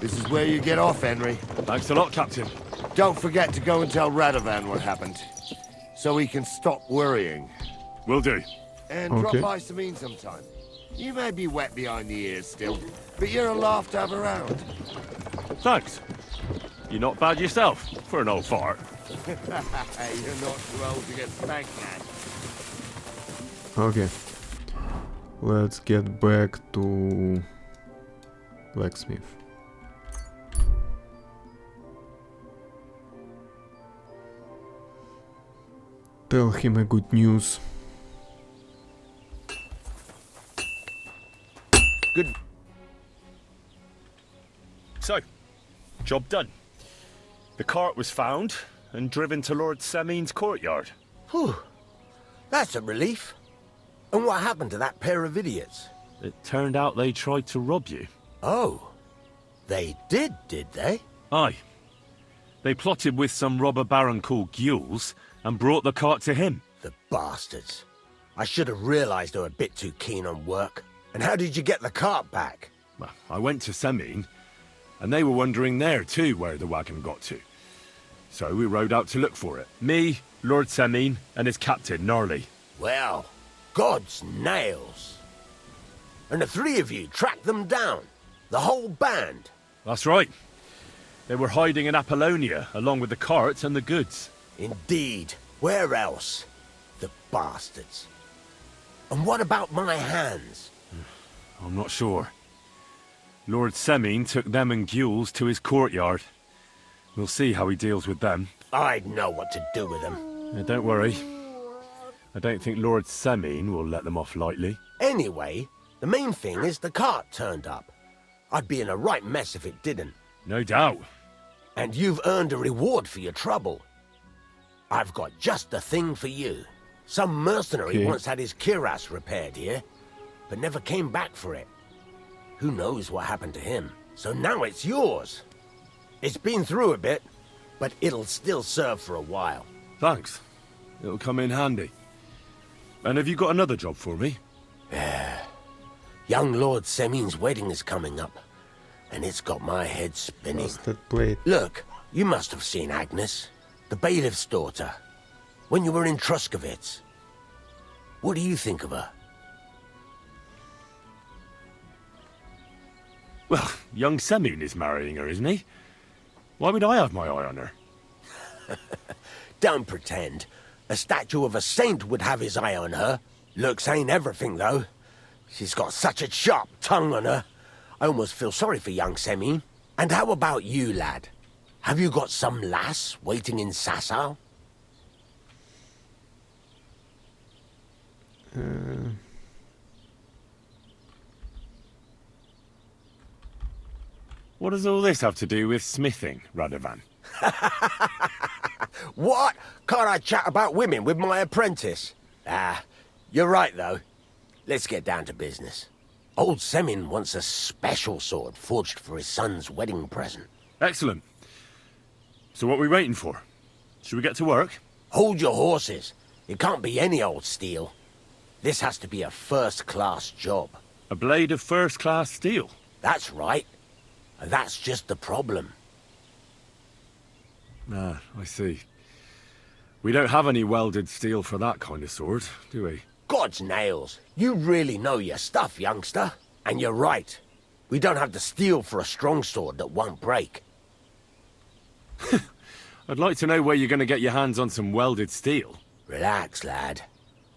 This is where you get off, Henry. Thanks a lot, Captain. Don't forget to go and tell Rodovan what happened, so he can stop worrying. Will do. And Okay. drop by Sameen sometime. You may be wet behind the ears still, but you're a laugh to have around. Thanks. You're not bad yourself, for an old fart. You're not too old to get spanked, man. Okay. Let's get back to Blacksmith. Tell him a good news. Good. So, job done. The cart was found and driven to Lord Semeen's courtyard. Whew. That's a relief. And what happened to that pair of idiots? It turned out they tried to rob you. Oh. They did they? Aye. They plotted with some robber baron called Gules and brought the cart to him. The bastards. I should have realized they were a bit too keen on work. And how did you get the cart back? Well, I went to Semeen, and they were wondering there too where the wagon got to. So we rode out to look for it. Me, Lord Semeen, and his captain, Gnarly. Well, God's nails. And the three of you tracked them down. The whole band. That's right. They were hiding in Apollonia, along with the carts and the goods. Indeed. Where else? The bastards. And what about my hands? I'm not sure. Lord Semeen took them and Gules to his courtyard. We'll see how he deals with them. I'd know what to do with them. Don't worry. I don't think Lord Semeen will let them off lightly. Anyway, the main thing is the cart turned up. I'd be in a right mess if it didn't. No doubt. And you've earned a reward for your trouble. I've got just the thing for you. Some mercenary Okay. once had his cuirass repaired here, but never came back for it. Who knows what happened to him? So now it's yours. It's been through a bit, but it'll still serve for a while. Thanks. It'll come in handy. And have you got another job for me? Young Lord Semeen's wedding is coming up, and it's got my head spinning. Busted blade. Look, you must have seen Agnes, the bailiff's daughter, when you were in Truskovitz. What do you think of her? Well, young Semeen is marrying her, isn't he? Why would I have my eye on her? Don't pretend. A statue of a saint would have his eye on her. Looks ain't everything, though. She's got such a sharp tongue on her. I almost feel sorry for young Semeen. And how about you, lad? Have you got some lass waiting in Sasau? What does all this have to do with smithing, Rodovan? What? Can't I chat about women with my apprentice? You're right, though. Let's get down to business. Old Semeen wants a special sword forged for his son's wedding present. Excellent. So what are we waiting for? Should we get to work? Hold your horses. It can't be any old steel. This has to be a first-class job. A blade of first-class steel. That's right. And that's just the problem. Ah, I see. We don't have any welded steel for that kind of sword, do we? God's nails. You really know your stuff, youngster. And you're right. We don't have the steel for a strong sword that won't break. I'd like to know where you're going to get your hands on some welded steel. Relax, lad.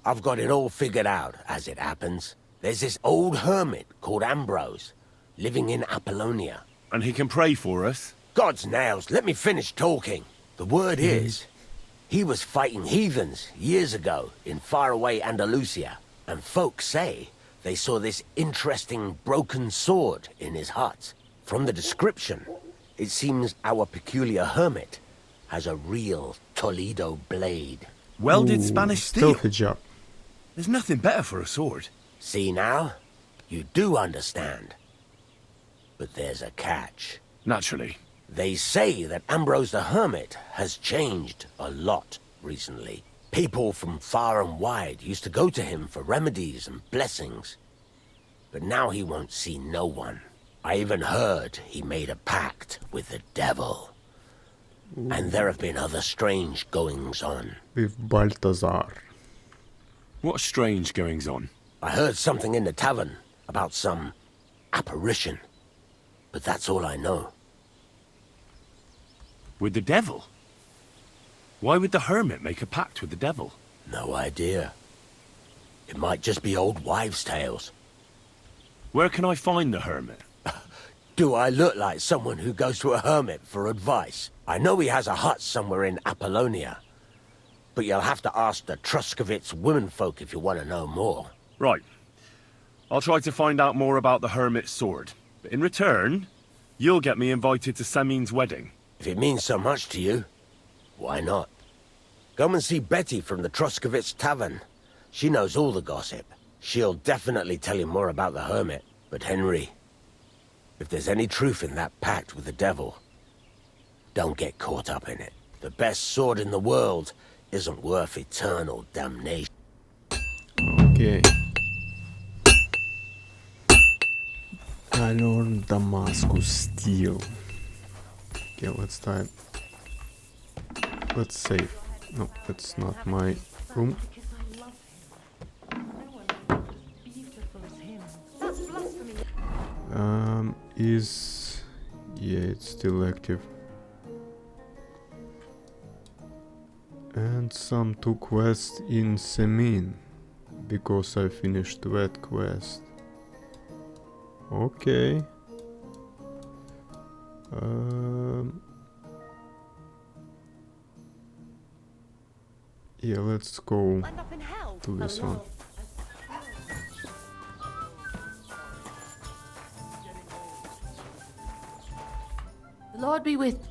I've got it all figured out, as it happens. There's this old hermit called Ambrose, living in Apollonia. And he can pray for us? God's nails, let me finish talking. The word is, he was fighting heathens years ago in faraway Andalusia, and folks say they saw this interesting broken sword in his hut. From the description, it seems our peculiar hermit has a real Toledo blade. Welded Ooh, Spanish steel? Stealthy job. There's nothing better for a sword. See now? You do understand. But there's a catch. Naturally. They say that Ambrose the Hermit has changed a lot recently. People from far and wide used to go to him for remedies and blessings. But now he won't see no one. I even heard he made a pact with the devil. And there have been other strange goings-on. With Balthazar. What strange goings on? I heard something in the tavern about some apparition. But that's all I know. With the devil? Why would the hermit make a pact with the devil? No idea. It might just be old wives' tales. Where can I find the hermit? Do I look like someone who goes to a hermit for advice? I know he has a hut somewhere in Apollonia. But you'll have to ask the Truskovitz womenfolk if you want to know more. Right. I'll try to find out more about the hermit's sword. But in return, you'll get me invited to Semin's wedding. If it means so much to you, why not? Come and see Betty from the Truskovitz Tavern. She knows all the gossip. She'll definitely tell you more about the hermit. But Henry, if there's any truth in that pact with the devil, don't get caught up in it. The best sword in the world isn't worth eternal damnation. Okay. I learned Damascus Steel. Okay, let's type. Let's save. No, that's not my room. Yeah, it's still active. And some two quests in Semin, because I finished that quest. Okay. Yeah, let's go to this one. The Lord be with...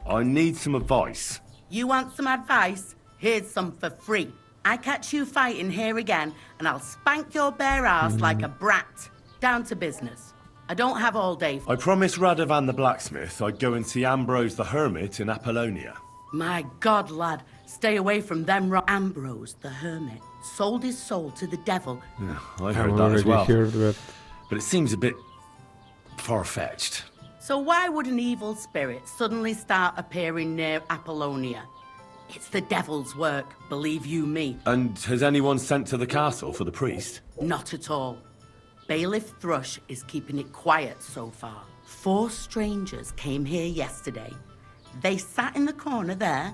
I need some advice. You want some advice? Here's some for free. I catch you fighting here again, and I'll spank your bare ass like a brat. Down to business. I don't have all day. I promised Rodovan the blacksmith I'd go and see Ambrose the hermit in Apollonia. My God, lad, stay away from them. Ambrose, the hermit, sold his soul to the devil. Yeah, I heard I've that as already well. heard that. But it seems a bit far-fetched. So why would an evil spirit suddenly start appearing near Apollonia? It's the devil's work, believe you me. And has anyone sent to the castle for the priest? Not at all. Bailiff Thrush is keeping it quiet so far. 4 strangers came here yesterday. They sat in the corner there,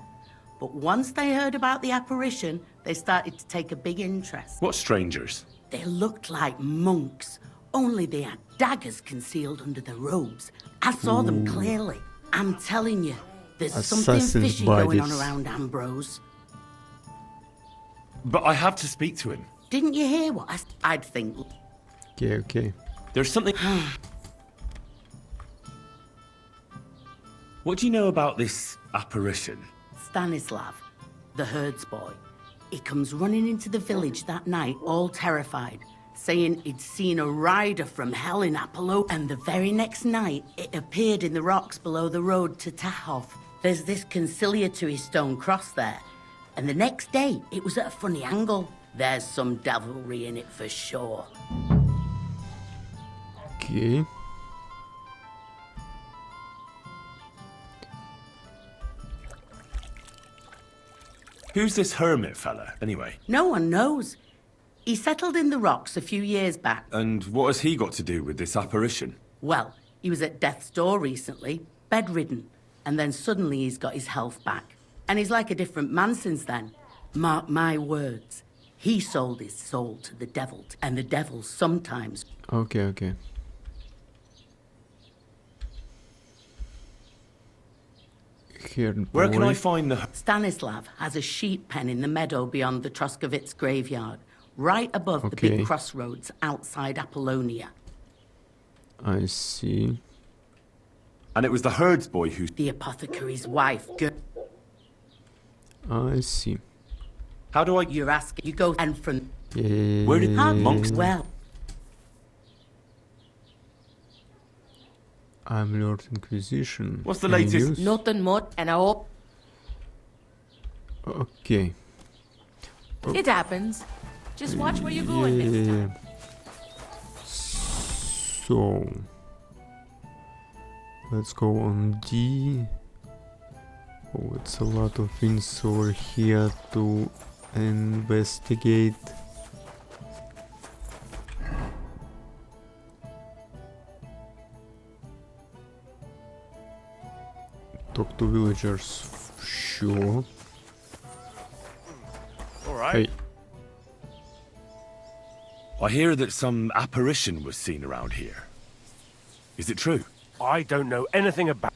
but once they heard about the apparition, they started to take a big interest. What strangers? They looked like monks, only they had daggers concealed under their robes. I saw them clearly. I'm telling you, there's something fishy going on around Ambrose. But I have to speak to him. Didn't you hear what I'd think? Okay, okay. There's something... What do you know about this apparition? Stanislav, the herds boy. He comes running into the village that night, all terrified, saying he'd seen a rider from hell in Apollo, and the very next night, it appeared in the rocks below the road to Tahov. There's this conciliatory stone cross there, and the next day, it was at a funny angle. There's some devilry in it for sure. Okay. Who's this hermit fella, anyway? No one knows. He settled in the rocks a few years back. And what has he got to do with this apparition? Well, he was at death's door recently, bedridden, and then suddenly he's got his health back. And he's like a different man since then. Mark my words. He sold his soul to the devil, and the devil sometimes... Okay, okay. Where can I find the... Stanislav has a sheep pen in the meadow beyond the Truskovitz graveyard, right above the big crossroads outside Apollonia. I see. And it was the herds boy who... The apothecary's wife. I see. How do I... You're asking... You go and from... Where did monks... Well... I'm Lord Inquisition. What's the Any latest? news? Nothing more, and I hope Okay. it happens. Just watch where you're going next time. So let's go on D. Oh, it's a lot of things over here to investigate. Talk to villagers. Sure. Alright. Hey. I hear that some apparition was seen around here. Is it true? I don't know anything about...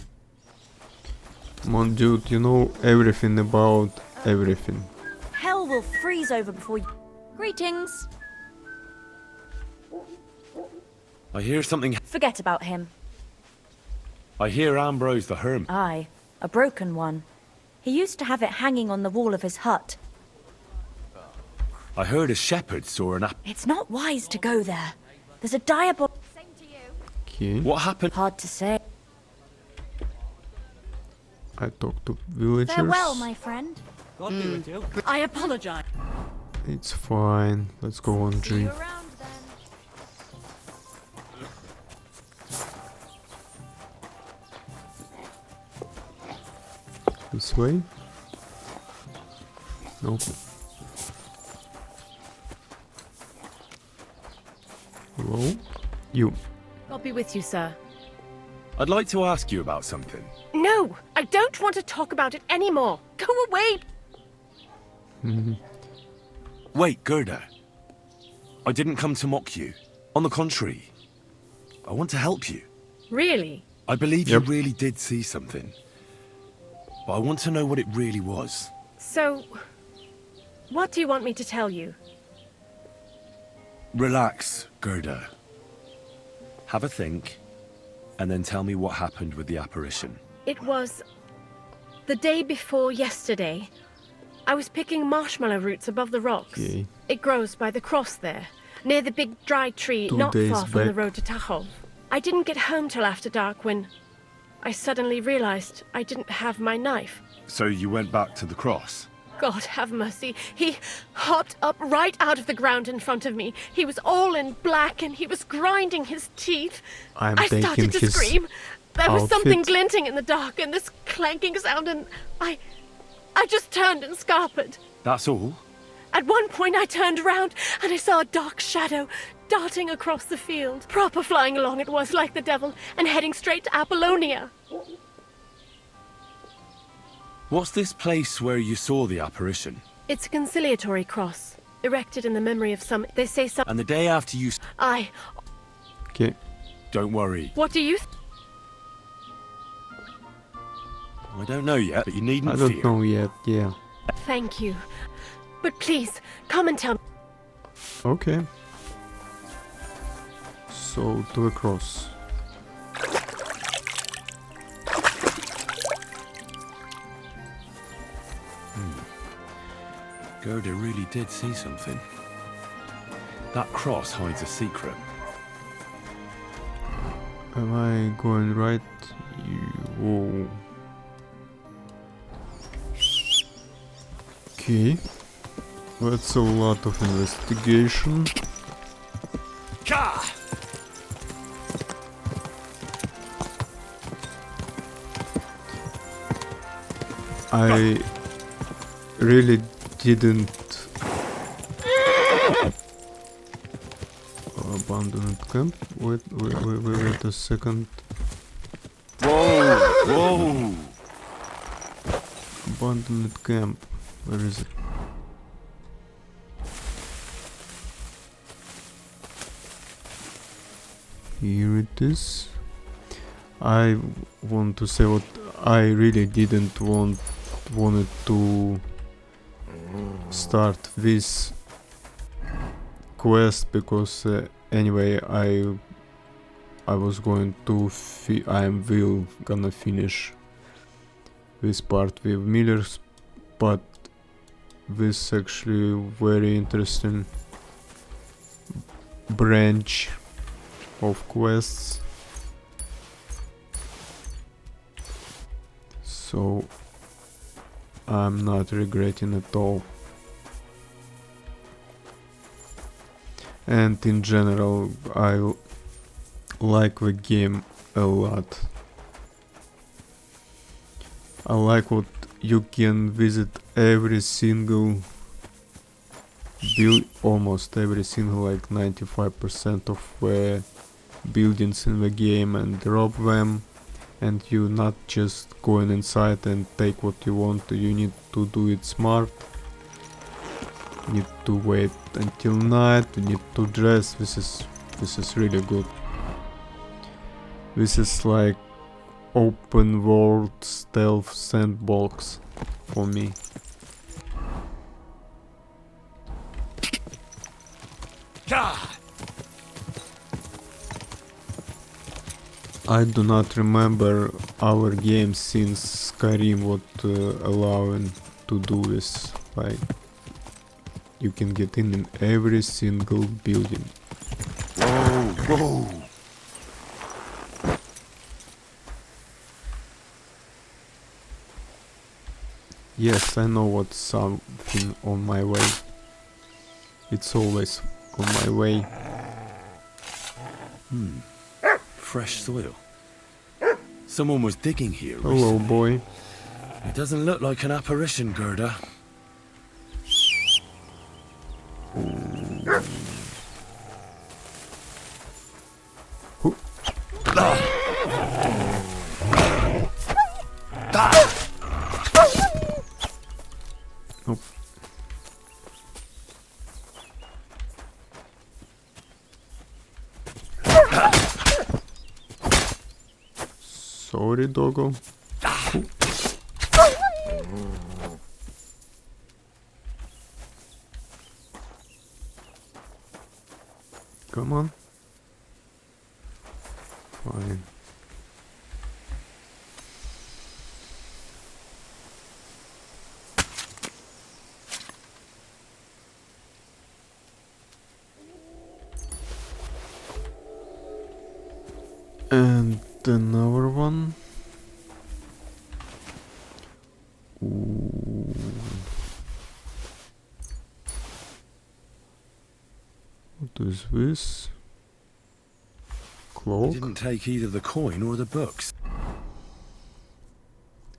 Come on, dude, you know everything about everything. Hell will freeze over before you... Greetings. I hear something. Forget about him. I hear Ambrose the Hermit. Aye, a broken one. He used to have it hanging on the wall of his hut. I heard a shepherd saw an It's not wise to go there. There's a diabol... Okay, What happened? Hard to say. I talk to villagers. Farewell, my friend. God be with you. I apologize. It's fine. Let's go on G. Around then. This way? Nope. Hello? You. God be with you, sir. I'd like to ask you about something. No, I don't want to talk about it anymore. Go away. Wait, Gerda. I didn't come to mock you. On the contrary, I want to help you. Really? I believe Yep. you really did see something. But I want to know what it really was. So, what do you want me to tell you? Relax, Gerda. Have a think, and then tell me what happened with the apparition. It was the day before yesterday. I was picking marshmallow roots above the rocks. Okay. It grows by the cross there, near the big dry tree 2 not days far from the back. road to Tachov. I didn't get home till after dark when I suddenly realized I didn't have my knife. So you went back to the cross? God have mercy. He hopped up right out of the ground in front of me. He was all in black and he was grinding his teeth. I'm I taking started to his scream. There was something outfit. glinting in the dark and this clanking sound and I just turned and scarpered. That's all? At one point I turned around and I saw a dark shadow darting across the field. Proper flying along it was like the devil and heading straight to Apollonia. What's this place where you saw the apparition? It's a conciliatory cross, erected in the memory of some... They say some... And the day after you... Okay. Don't worry. What do you... I don't know yet, but you needn't I don't fear. know yet, yeah. Thank you. But please, come and tell me. Okay. So, to the cross. Gerda really did see something. That cross hides a secret. Am I going right? Whoa. Okay. That's a lot of investigation. I really didn't abandon camp. Wait a second. Whoa! Whoa! Abandoned camp. Where is it? Here it is. I want to say what I really didn't wanted to start this quest because anyway I was going to gonna finish this part with Millers, but this actually very interesting branch of quests, so I'm not regretting at all. And in general, like the game a lot. I like what you can visit every single almost every single, like 95% of the buildings in the game and rob them, and you not just going inside and take what you want. You need to do it smart. You need to wait until night. You need to dress. This is really good. This is like open world stealth sandbox for me. I do not remember our game since Skyrim would allowing to do this. Like, you can get in every single building. Whoa, whoa. Yes, I know what's something on my way. It's always on my way. Fresh soil. Someone was digging here Hello, recently. boy. It doesn't look like an apparition, Gerda. Who? Nope. Sorry, doggo. Come on. Fine. And another one. Ooh. What is this? He Cloak? didn't take either the coin or the books.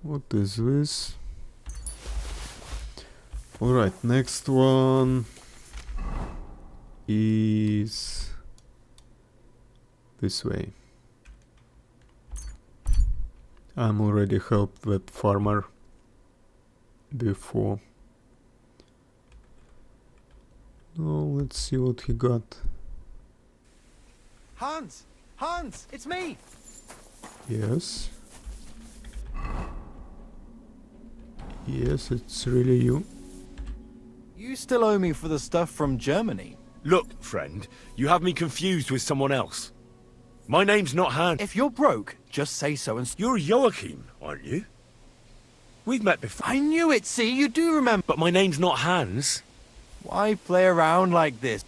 What is this? Alright, next one is this way. I'm already helped that farmer before. Now let's see what he got. Hans! Hans! It's me! Yes. Yes, it's really you. You still owe me for the stuff from Germany. Look, friend, you have me confused with someone else. My name's not Hans. If you're broke, just say so and... You're Joachim, aren't you? We've met before. I knew it, see? You do remember. But my name's not Hans. Why play around like this?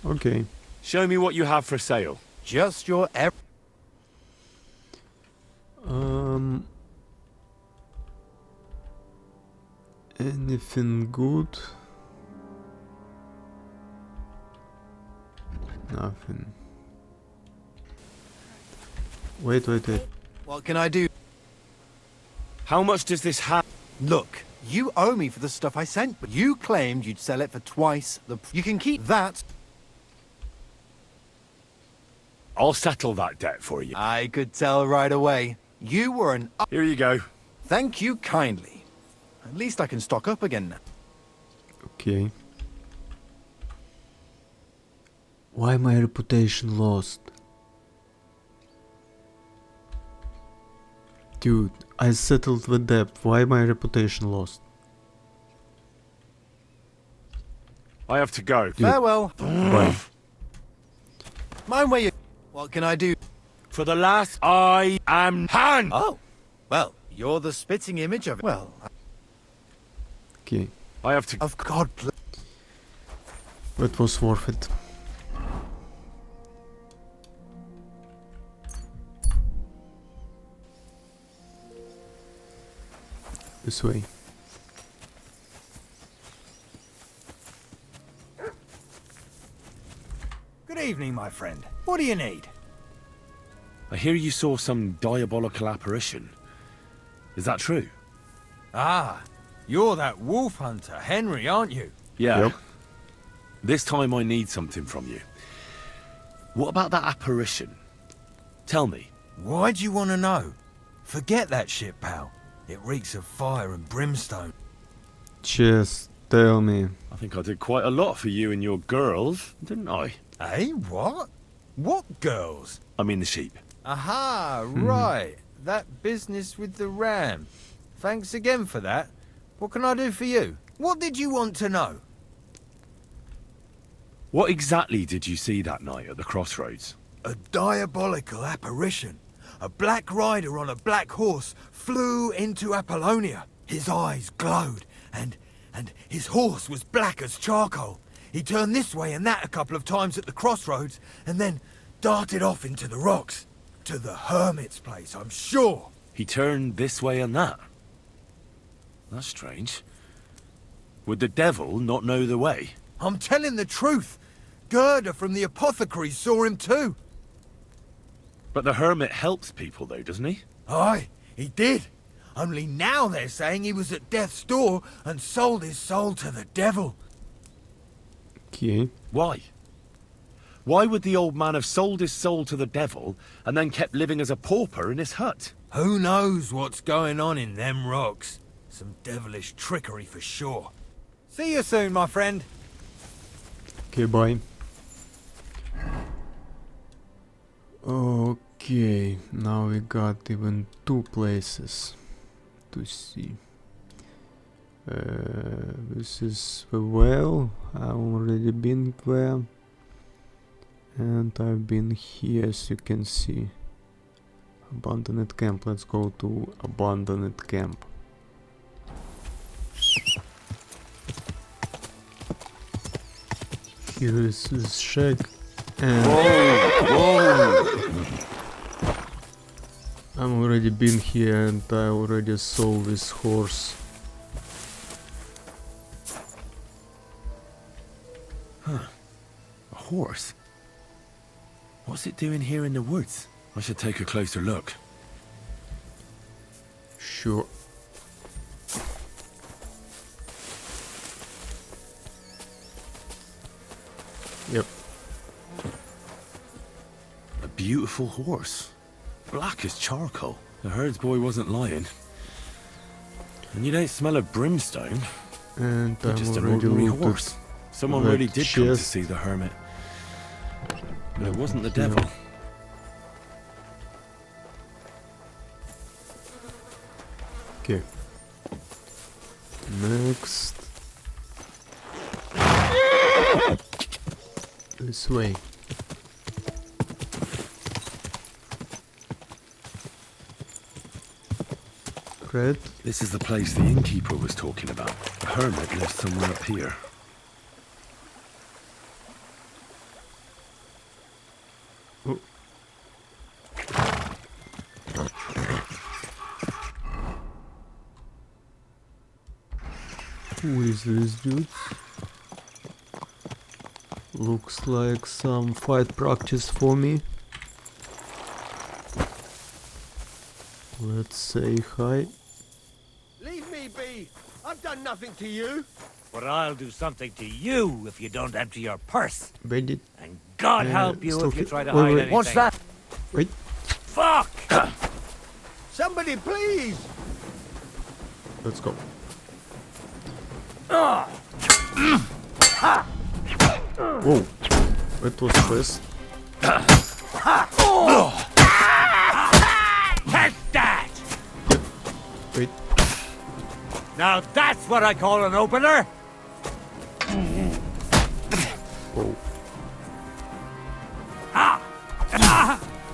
Okay. Show me what you have for sale. Just your... Anything good? Nothing. Wait. What can I do? How much does this have? Look, you owe me for the stuff I sent, but you claimed you'd sell it for twice the... You can keep that. I'll settle that debt for you. I could tell right away. You were an... Here you go. Thank you kindly. At least I can stock up again now. Okay. Why my reputation lost? Dude, I settled the debt. Why my reputation lost? I have to go. Farewell. Bye. Mind where you... What can I do? For the last, I am Hans. Oh, well, you're the spitting image of... Well, Okay. I have to... of God... That was worth it. This way. Good evening. evening, my friend. What do you need? I hear you saw some diabolical apparition. Is that true? Ah, you're that wolf hunter, Henry, aren't you? Yeah. Yep. This time I need something from you. What about that apparition? Tell me. Why'd you want to know? Forget that shit, pal. It reeks of fire and brimstone. Just tell me. I think I did quite a lot for you and your girls, didn't I? Eh, what? What girls? I mean the sheep. Aha, right. That business with the ram. Thanks again for that. What can I do for you? What did you want to know? What exactly did you see that night at the crossroads? A diabolical apparition. A black rider on a black horse flew into Apollonia. His eyes glowed, and his horse was black as charcoal. He turned this way and that a couple of times at the crossroads, and then darted off into the rocks. To the hermit's place, I'm sure. He turned this way and that. That's strange. Would the devil not know the way? I'm telling the truth. Gerda from the apothecary saw him too. But the hermit helps people though, doesn't he? Aye, he did. Only now they're saying he was at death's door and sold his soul to the devil. Okay. Why? Why would the old man have sold his soul to the devil and then kept living as a pauper in his hut? Who knows what's going on in them rocks? Some devilish trickery for sure. See you soon, my friend. Okay, bye. Okay, now we got even 2 places to see. This is the well. I've already been there. And I've been here, as you can see. Abandoned camp. Let's go to abandoned camp. Here is this shack. And I'm already been here and I already saw this horse. A horse? What's it doing here in the woods? I should take a closer look. Sure. Yep. A beautiful horse. Black as charcoal. The herds boy wasn't lying. And you don't smell of brimstone. And You're I'm just an already ordinary looted horse. Someone that really did come to chest. see the hermit. But it wasn't the Yeah. devil. Okay. Next. This way. Red. This is the place the innkeeper was talking about. The hermit lives somewhere up here. Oh. Who is this dude? Looks like some fight practice for me. Let's say hi. Leave me be. I've done nothing to you. But I'll do something to you if you don't empty your purse. Bandit. And God help you if Stealthy. you try to Wait, hide wait. anything. What's that? Wait. Fuck! Somebody please. Let's go. Whoa. That was fast. Take that! Wait. Now that's what I call an opener! Whoa.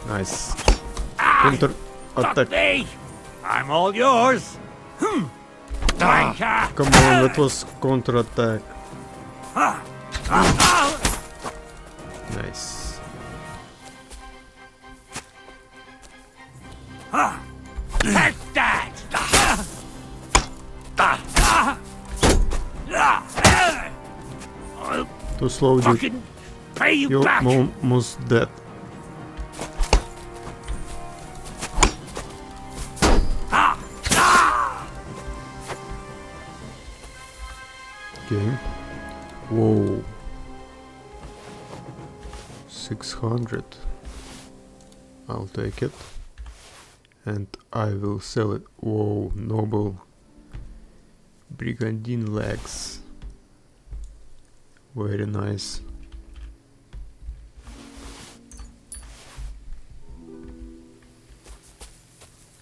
Nice. Counter attack. Me! I'm all yours! Wanker! Come on, that was counter attack. Nice. Take that! Too slow, dude. Fucking pay you You're back! almost dead. Okay. Whoa. 600. I'll take it. And I will sell it. Whoa, noble brigandine legs. Very nice.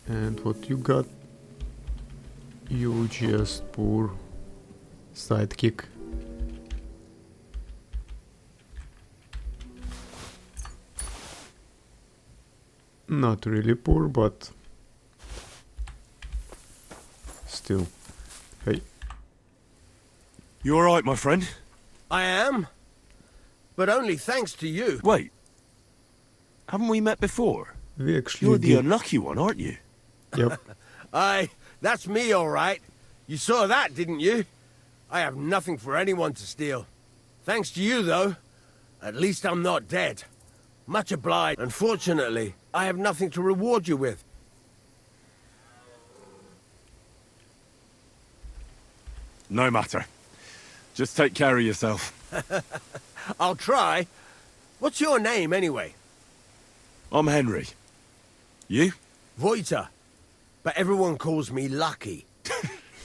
And what you got? You just poor sidekick. Not really poor, but still. Hey. You alright, my friend? I am. But only thanks to you. Wait. Haven't we met before? We actually You're the did. unlucky one, aren't you? Yep. Aye, that's me all right. You saw that, didn't you? I have nothing for anyone to steal. Thanks to you, though. At least I'm not dead. Much obliged. Unfortunately, I have nothing to reward you with. No matter. Just take care of yourself. I'll try. What's your name, anyway? I'm Henry. You? Voita. But everyone calls me Lucky.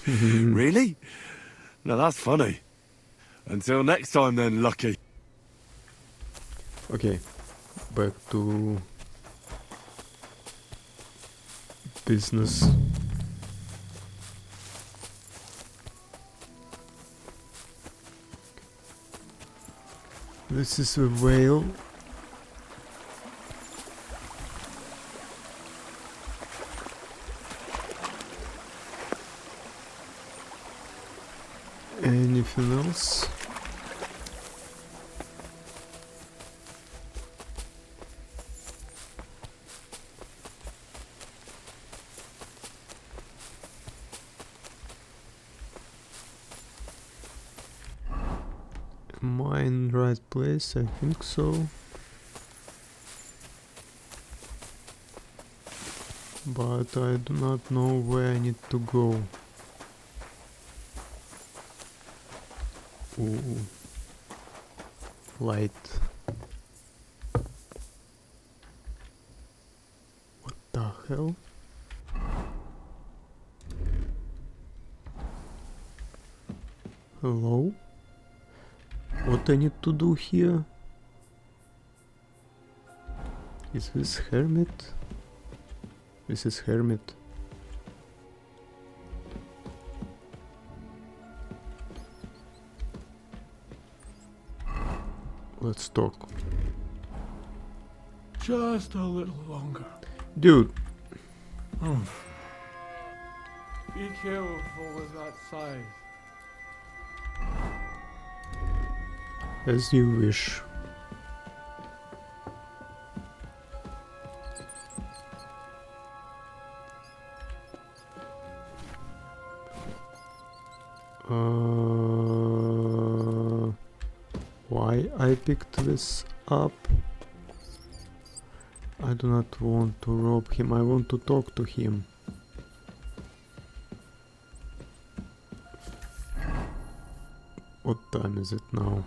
Really? Now that's funny. Until next time then, Lucky. Okay. Back to business. This is a whale. Anything else? Am I in the right place? I think so. But I do not know where I need to go. Ooh. Light. What the hell? Hello? What I need to do here? Is this Hermit? This is Hermit. Let's talk. Just a little longer. Dude. Be careful with that scythe. As you wish. Why I picked this up? I do not want to rob him, I want to talk to him. What time is it now?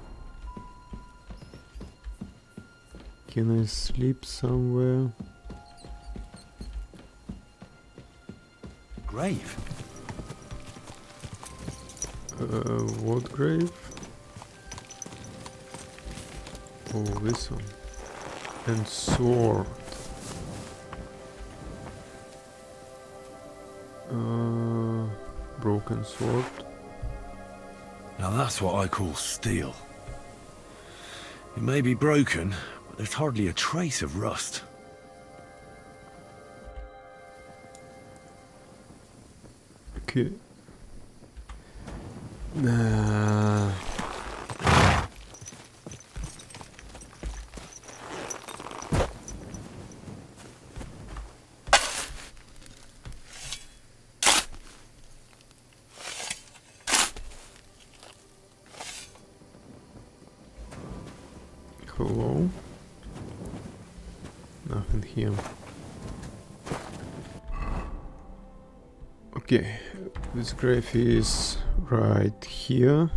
Can I sleep somewhere? Grave? What grave? Oh, this one. And sword. Broken sword. Now that's what I call steel. It may be broken, but there's hardly a trace of rust. Okay. Okay. Okay, this grave is right here.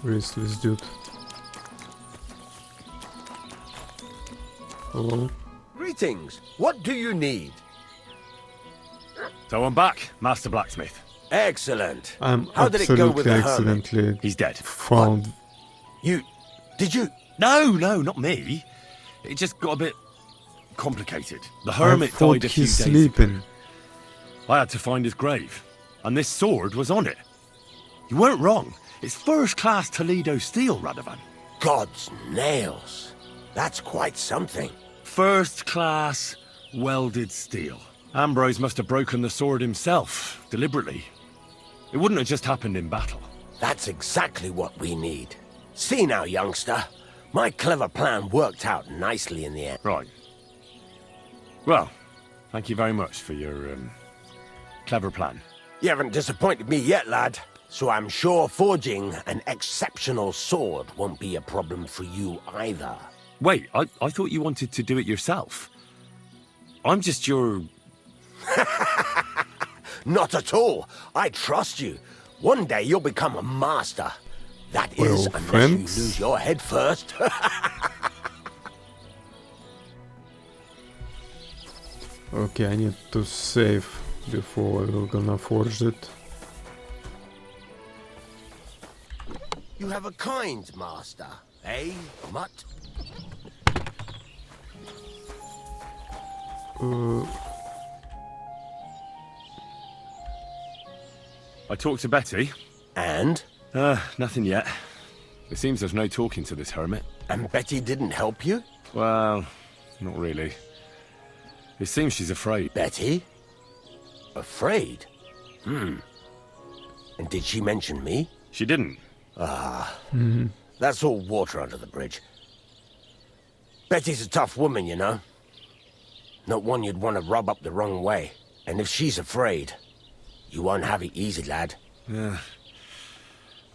Where is this dude? Hello? Greetings. What do you need? So I'm back, Master Blacksmith. Excellent. I'm How did it go with absolutely the hermit? accidentally He's dead. found. Did you? No, not me. It just got a bit complicated. The I hermit thought died a few he's days sleeping. ago. I had to find his grave, and this sword was on it. You weren't wrong. It's first-class Toledo steel, Rodovan. God's nails. That's quite something. First-class welded steel. Ambrose must have broken the sword himself, deliberately. It wouldn't have just happened in battle. That's exactly what we need. See now, youngster. My clever plan worked out nicely in the end. Right. Well, thank you very much for your, clever plan. You haven't disappointed me yet, lad. So I'm sure forging an exceptional sword won't be a problem for you either. Wait, I thought you wanted to do it yourself. I'm just your... Not at all. I trust you. One day you'll become a master. That Well, is, unless thanks. you lose your head first. Okay, I need to save before we're gonna forge it. You have a kind master, eh, Mutt? I talked to Betty. And? Nothing yet. It seems there's no talking to this hermit. And Betty didn't help you? Well, not really. It seems she's afraid. Betty? Afraid? And did she mention me? She didn't. That's all water under the bridge. Betty's a tough woman, you know. Not one you'd want to rub up the wrong way. And if she's afraid, you won't have it easy, lad. Yeah.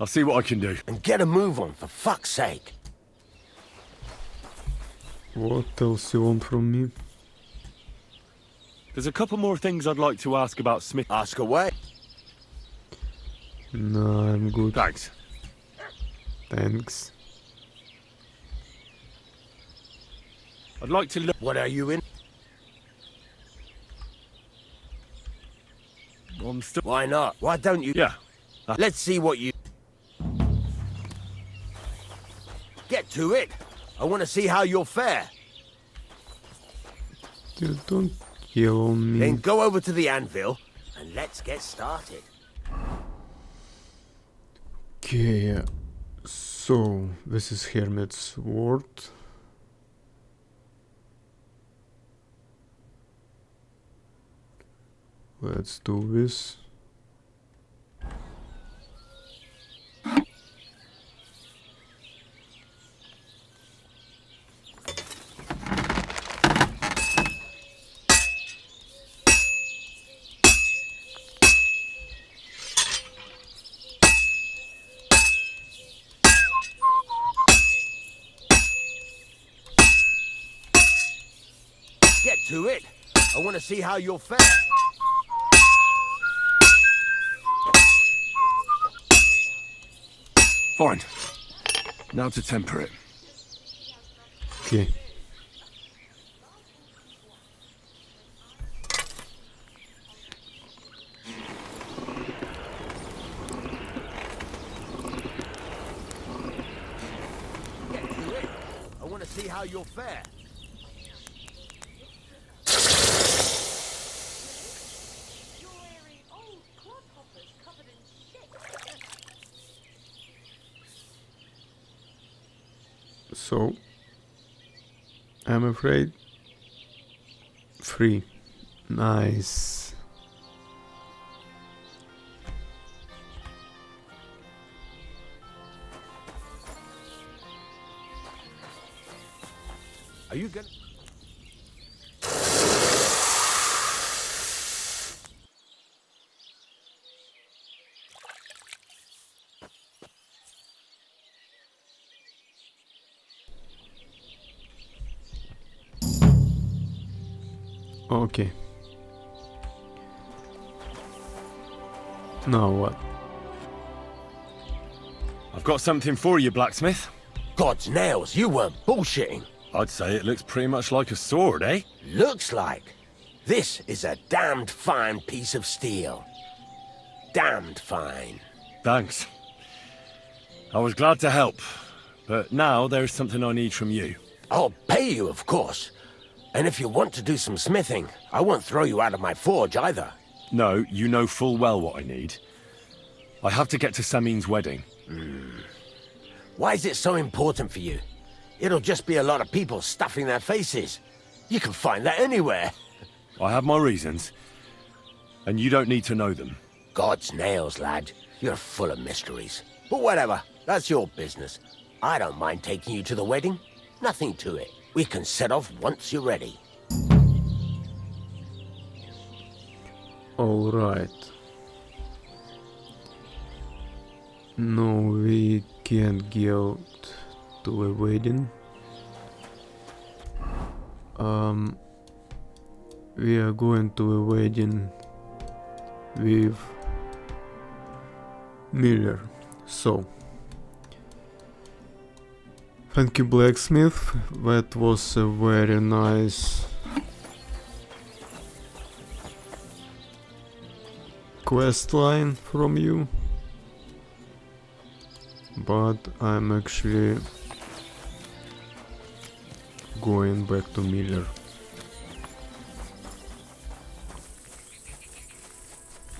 I'll see what I can do. And get a move on, for fuck's sake. What else you want from me? There's a couple more things I'd like to ask about Smith. Ask away. No, I'm good. Thanks. Thanks. I'd like to look... What are you in? I'm still... Why not? Why don't you? Yeah. Let's see what you... Get to it. I want to see how you'll fare. Dude, don't yell on me. Then go over to the anvil and let's get started. Okay, so this is Hermit's sword. Let's do this. Get to it. I want to see how you'll fare. Fine. Now to temper it. Okay. Get to it. I want to see how you'll fare. So, I'm afraid. 3. Nice. Are you gonna... Okay. Now what? I've got something for you, Blacksmith. God's nails, you weren't bullshitting. I'd say it looks pretty much like a sword, eh? Looks like. This is a damned fine piece of steel. Damned fine. Thanks. I was glad to help, but now there's something I need from you. I'll pay you, of course. And if you want to do some smithing, I won't throw you out of my forge either. No, you know full well what I need. I have to get to Samin's wedding. Why is it so important for you? It'll just be a lot of people stuffing their faces. You can find that anywhere. I have my reasons, and you don't need to know them. God's nails, lad. You're full of mysteries. But whatever, that's your business. I don't mind taking you to the wedding. Nothing to it. We can set off once you're ready. All right. No, we can't go to a wedding. We are going to a wedding with Miller. So, thank you, Blacksmith. That was a very nice quest line from you. But I'm actually going back to Miller.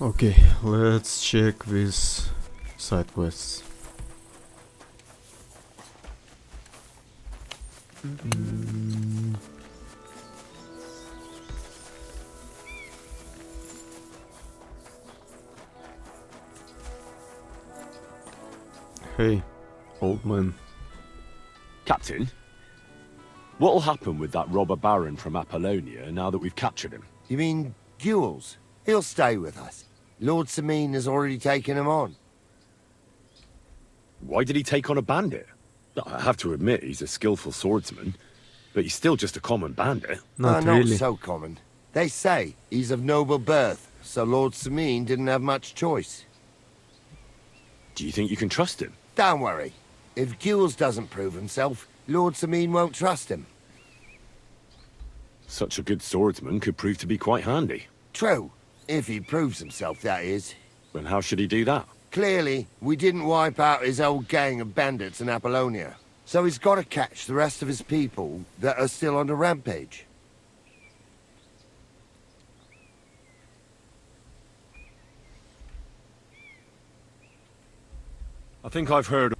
Okay, let's check these side quests. Hey, old man. Captain, what'll happen with that robber baron from Apollonia now that we've captured him? You mean Gules? He'll stay with us. Lord Samin has already taken him on. Why did he take on a bandit? I have to admit he's a skillful swordsman, but he's still just a common bandit. Not Not really. so common. They say he's of noble birth, so Lord Samin didn't have much choice. Do you think you can trust him? Don't worry. If Gules doesn't prove himself, Lord Samin won't trust him. Such a good swordsman could prove to be quite handy. True. If he proves himself, that is. Then how should he do that? Clearly, we didn't wipe out his old gang of bandits in Apollonia. So he's got to catch the rest of his people that are still on the rampage. I think I've heard...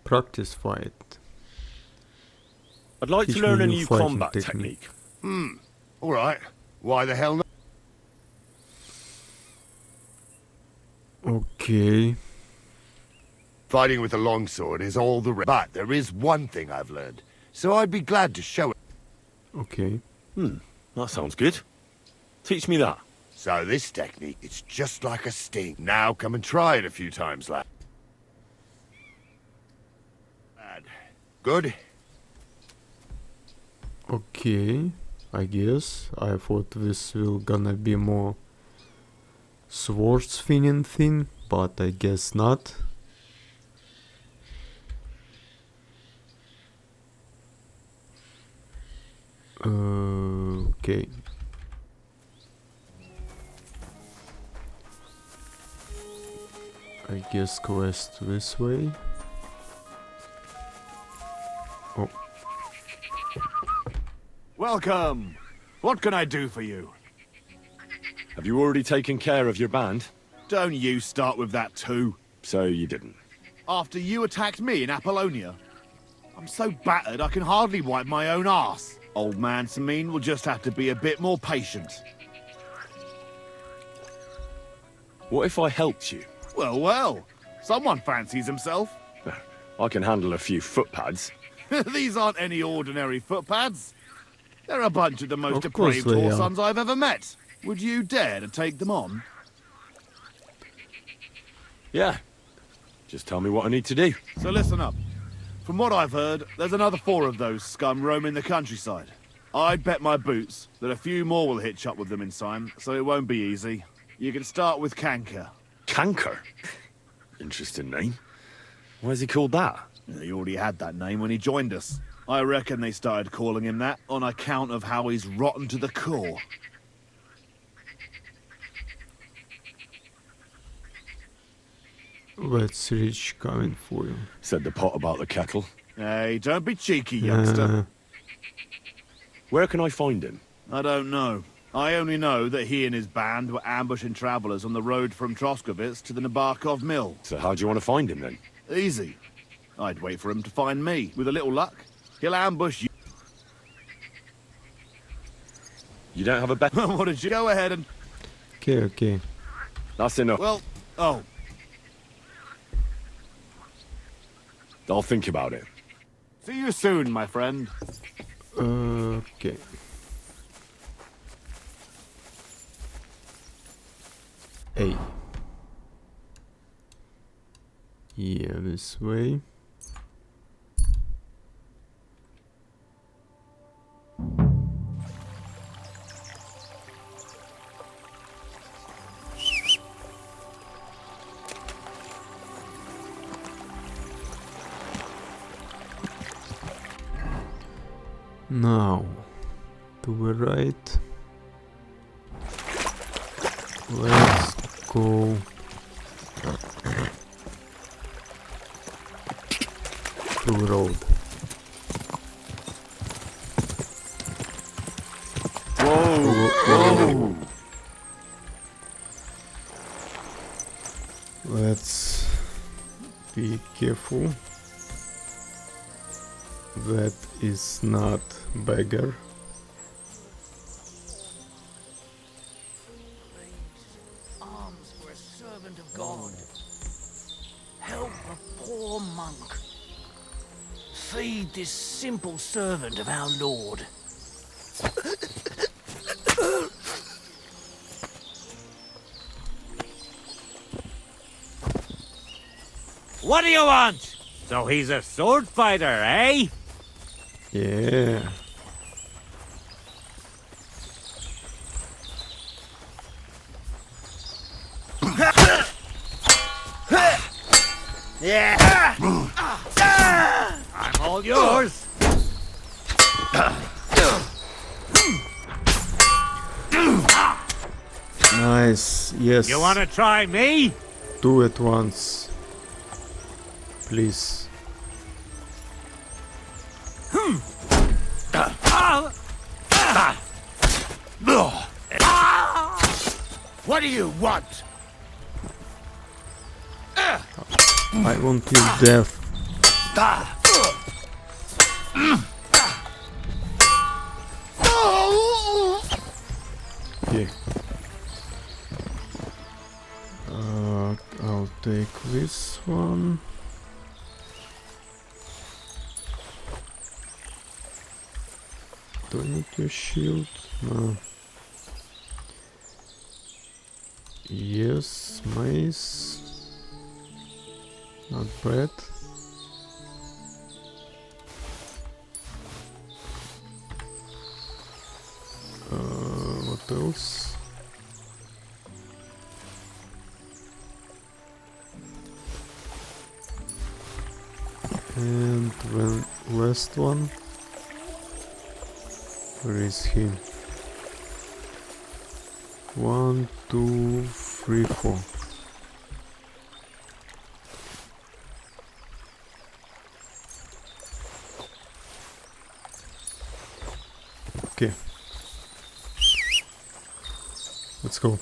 Practice fight. I'd like Teach to learn me a new new fighting combat technique. technique. All right. Why the hell not? Okay. Fighting with a longsword is all the but there is one thing I've learned, so I'd be glad to show it. Okay. That sounds good. Teach me that. So this technique, it's just like a sting. Now come and try it a few times, lad. Good? Okay. I guess. I thought this will gonna be more sword swinging thing, but I guess not. Okay. I guess quest this way. Oh. Welcome! What can I do for you? Have you already taken care of your band? Don't you start with that too. So you didn't. After you attacked me in Apollonia? I'm so battered I can hardly wipe my own arse. Old man Samin will just have to be a bit more patient. What if I helped you? Well, well. Someone fancies himself. I can handle a few footpads. These aren't any ordinary footpads. They're a bunch of the most Of course depraved they are. whoresons I've ever met. Would you dare to take them on? Yeah. Just tell me what I need to do. So listen up. From what I've heard, there's another 4 of those scum roaming the countryside. I'd bet my boots that a few more will hitch up with them in time, so it won't be easy. You can start with Canker. Canker? Interesting name. Why is he called that? He already had that name when he joined us. I reckon they started calling him that on account of how he's rotten to the core. Let's reach coming for you. Said the pot about the kettle. Hey, don't be cheeky, youngster. Where can I find him? I don't know. I only know that he and his band were ambushing travelers on the road from Troskovitz to the Nabokov mill. So how do you want to find him then? Easy. I'd wait for him to find me. With a little luck, he'll ambush you. You don't have a bet? What did you... Go ahead and... Okay. That's enough. Well, oh. I'll think about it. See you soon, my friend. Okay. A. Yeah, this way. Now, to the right. Let's go to the road. Whoa! Let's be careful. That is not beggar. Arms for a servant of God. Help a poor monk. Feed this simple servant of our Lord. What do you want? So he's a sword fighter, eh? Yeah. Yeah. I'm all yours. Nice. Yes. You want to try me? Do it once. Please. What do you want? I want your death. Okay. I'll take this one. Do I need your shield? No. Yes, mace. Not bad. What else? And the last one. Where is he? 1, 2, 3, 4. Okay. Let's go.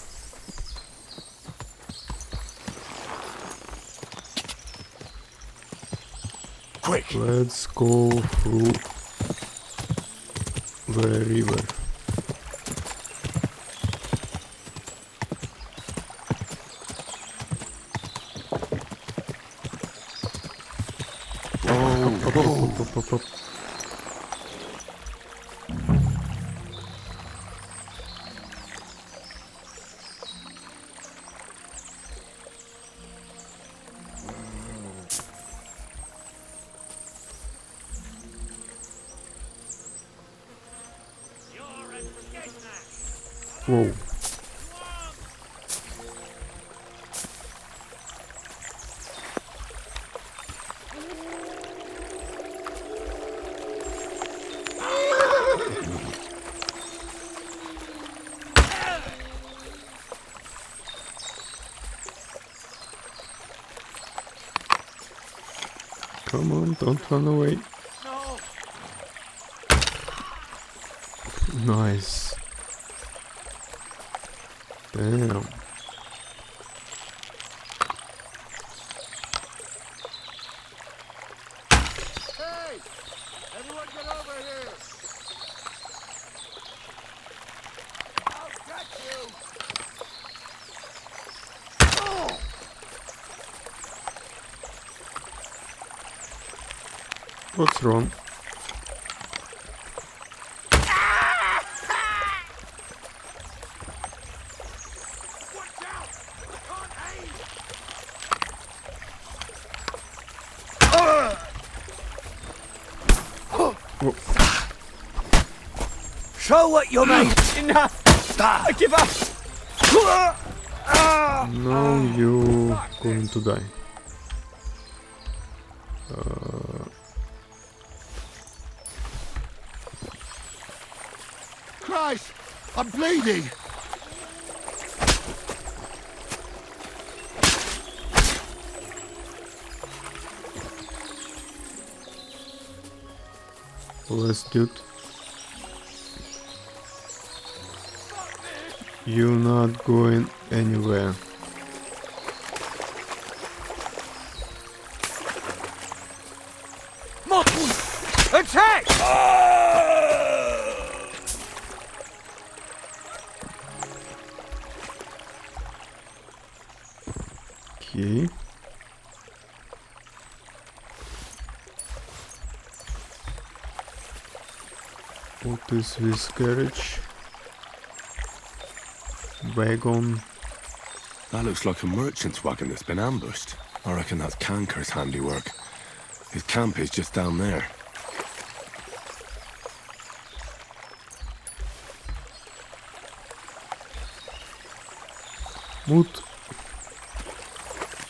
Quick! Let's go through the river. Up. Whoa. Come on, don't run away. Nice. Damn. Hey! Everyone get over here! I'll catch you! What's wrong? Show what you're made. Enough. I give up. No, you're going to die. Christ! I'm bleeding! Let's do it. You're not going anywhere. Attack! Okay. What is this carriage? Wagon. That looks like a merchant's wagon that's been ambushed. I reckon that's Kanker's handiwork. His camp is just down there. Moot.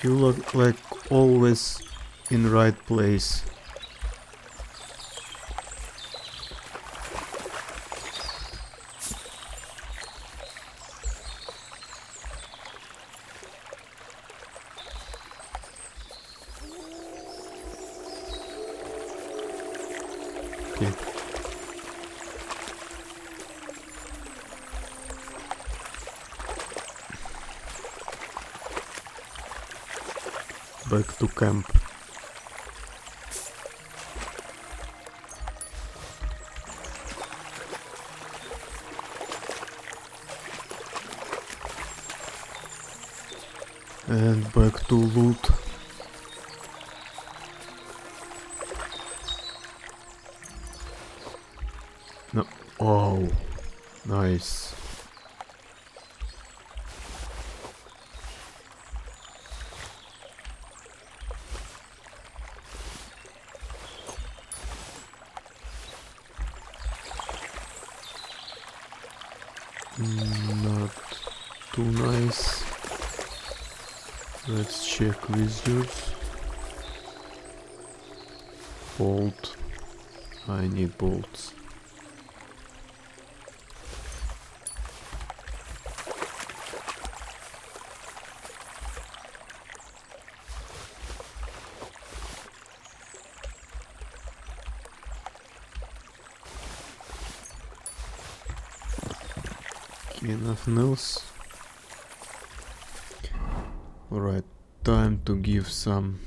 You look like always in right place. Okay. Back to camp. And back to loot. No. Oh, nice. Not too nice. Let's check wizards. Bolt. I need bolts. Nothing else. Alright, time to give some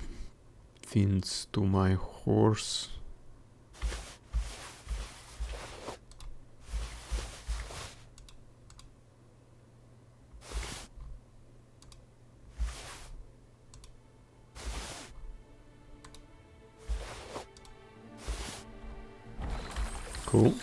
things to my horse. Cool.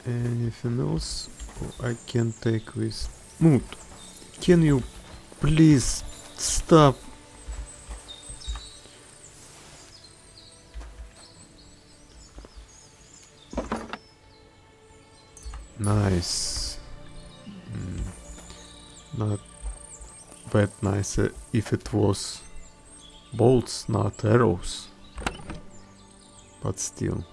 Anything else? Oh, I can take this. Mood, can you please stop? Nice. Not that nice if it was bolts, not arrows. But still.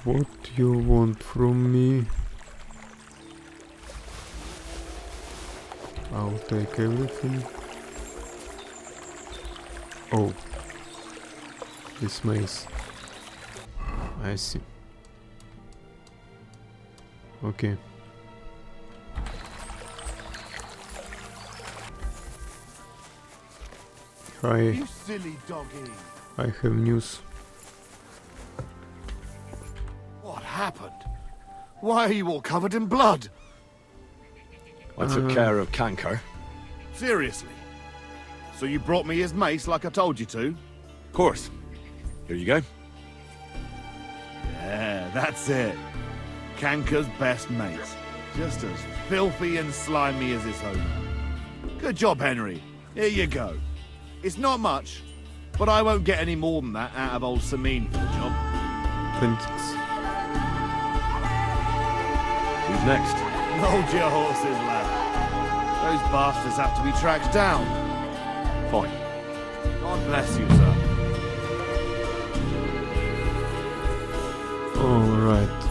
What you want from me? I'll take everything. Oh, this maze. I see. Okay. Hi. You silly doggy. I have news. What happened? Why are you all covered in blood? I took care of Canker. Seriously? So you brought me his mace like I told you to? Of course. Here you go. Yeah, that's it. Canker's best mate. Just as filthy and slimy as his owner. Good job, Henry. Here you go. It's not much, but I won't get any more than that out of old Samin for the job. Thanks. Who's next? Hold your horses, lad. Those bastards have to be tracked down. Fine. God bless you, sir. Alright.